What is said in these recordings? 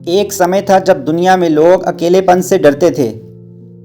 एक समय था जब दुनिया में लोग अकेलेपन से डरते थे,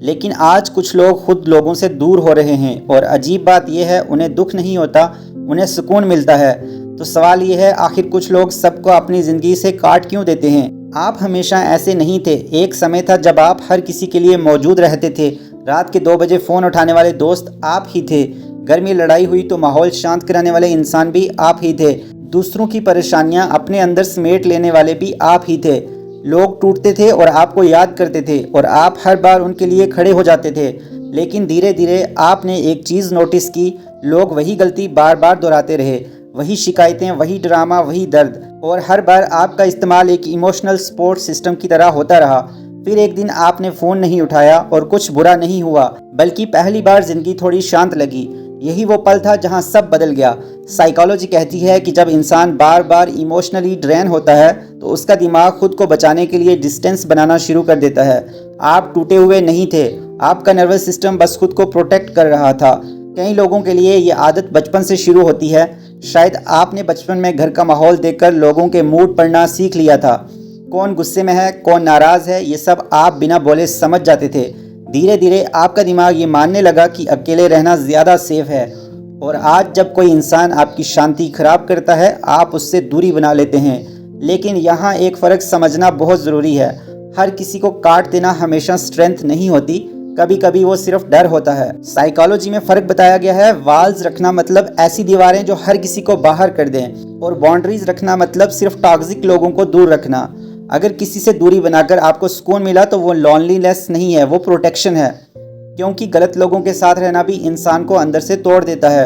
लेकिन आज कुछ लोग खुद लोगों से दूर हो रहे हैं और अजीब बात यह है उन्हें दुख नहीं होता, उन्हें सुकून मिलता है। तो सवाल ये है, आखिर कुछ लोग सबको अपनी ज़िंदगी से काट क्यों देते हैं? आप हमेशा ऐसे नहीं थे। एक समय था जब आप हर किसी के लिए मौजूद रहते थे। रात के 2 बजे फ़ोन उठाने वाले दोस्त आप ही थे। घर में लड़ाई हुई तो माहौल शांत कराने वाले इंसान भी आप ही थे। दूसरों की परेशानियां अपने अंदर समेट लेने वाले भी आप ही थे। लोग टूटते थे और आपको याद करते थे और आप हर बार उनके लिए खड़े हो जाते थे। लेकिन धीरे धीरे आपने एक चीज़ नोटिस की, लोग वही गलती बार बार दोहराते रहे, वही शिकायतें, वही ड्रामा, वही दर्द, और हर बार आपका इस्तेमाल एक इमोशनल सपोर्ट सिस्टम की तरह होता रहा। फिर एक दिन आपने फ़ोन नहीं उठाया और कुछ बुरा नहीं हुआ, बल्कि पहली बार ज़िंदगी थोड़ी शांत लगी। यही वो पल था जहां सब बदल गया। साइकोलॉजी कहती है कि जब इंसान बार बार इमोशनली ड्रेन होता है तो उसका दिमाग खुद को बचाने के लिए डिस्टेंस बनाना शुरू कर देता है। आप टूटे हुए नहीं थे, आपका नर्वस सिस्टम बस खुद को प्रोटेक्ट कर रहा था। कई लोगों के लिए ये आदत बचपन से शुरू होती है। शायद आपने बचपन में घर का माहौल देखकर लोगों के मूड पढ़ना सीख लिया था। कौन गुस्से में है, कौन नाराज़ है, ये सब आप बिना बोले समझ जाते थे। धीरे धीरे आपका दिमाग ये मानने लगा कि अकेले रहना ज़्यादा सेफ है, और आज जब कोई इंसान आपकी शांति खराब करता है आप उससे दूरी बना लेते हैं। लेकिन यहाँ एक फ़र्क समझना बहुत ज़रूरी है। हर किसी को काट देना हमेशा स्ट्रेंथ नहीं होती, कभी कभी वो सिर्फ डर होता है। साइकोलॉजी में फ़र्क बताया गया है। वॉल्स रखना मतलब ऐसी दीवारें जो हर किसी को बाहर कर दें, और बाउंड्रीज रखना मतलब सिर्फ टॉक्सिक लोगों को दूर रखना। अगर किसी से दूरी बनाकर आपको सुकून मिला तो वो लॉनलीनेस नहीं है, वो प्रोटेक्शन है। क्योंकि गलत लोगों के साथ रहना भी इंसान को अंदर से तोड़ देता है।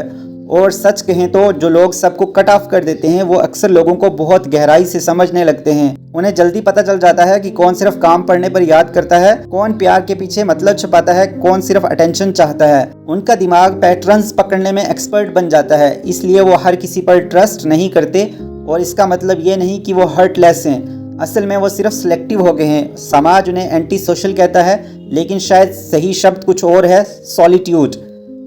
और सच कहें तो जो लोग सबको कट ऑफ कर देते हैं वो अक्सर लोगों को बहुत गहराई से समझने लगते हैं। उन्हें जल्दी पता चल जाता है कि कौन सिर्फ काम पड़ने पर याद करता है, कौन प्यार के पीछे मतलब छुपाता है, कौन सिर्फ अटेंशन चाहता है। उनका दिमाग पैटर्न्स पकड़ने में एक्सपर्ट बन जाता है, इसलिए वो हर किसी पर ट्रस्ट नहीं करते। और इसका मतलब ये नहीं कि वो हर्टलेस हैं, असल में वो सिर्फ सिलेक्टिव हो गए हैं। समाज उन्हें एंटी सोशल कहता है, लेकिन शायद सही शब्द कुछ और है, सॉलिट्यूड।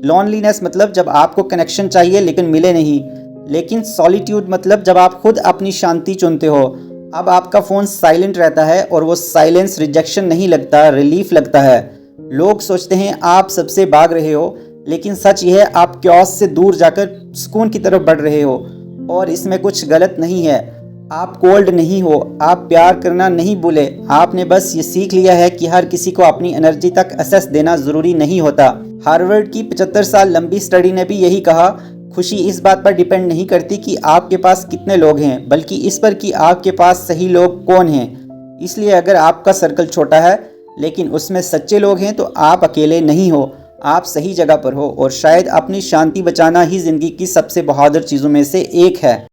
लॉनलीनेस मतलब जब आपको कनेक्शन चाहिए लेकिन मिले नहीं, लेकिन सॉलिट्यूड मतलब जब आप खुद अपनी शांति चुनते हो। अब आपका फ़ोन साइलेंट रहता है और वो साइलेंस रिजेक्शन नहीं लगता, रिलीफ लगता है। लोग सोचते हैं आप सबसे भाग रहे हो, लेकिन सच ये है आप क्योस से दूर जाकर सुकून की तरफ बढ़ रहे हो। और इसमें कुछ गलत नहीं है। आप कोल्ड नहीं हो, आप प्यार करना नहीं भूले। आपने बस ये सीख लिया है कि हर किसी को अपनी एनर्जी तक एक्सेस देना ज़रूरी नहीं होता। हार्वर्ड की 75 साल लंबी स्टडी ने भी यही कहा, खुशी इस बात पर डिपेंड नहीं करती कि आपके पास कितने लोग हैं, बल्कि इस पर कि आपके पास सही लोग कौन हैं। इसलिए अगर आपका सर्कल छोटा है लेकिन उसमें सच्चे लोग हैं तो आप अकेले नहीं हो, आप सही जगह पर हो। और शायद अपनी शांति बचाना ही ज़िंदगी की सबसे बहादुर चीज़ों में से एक है।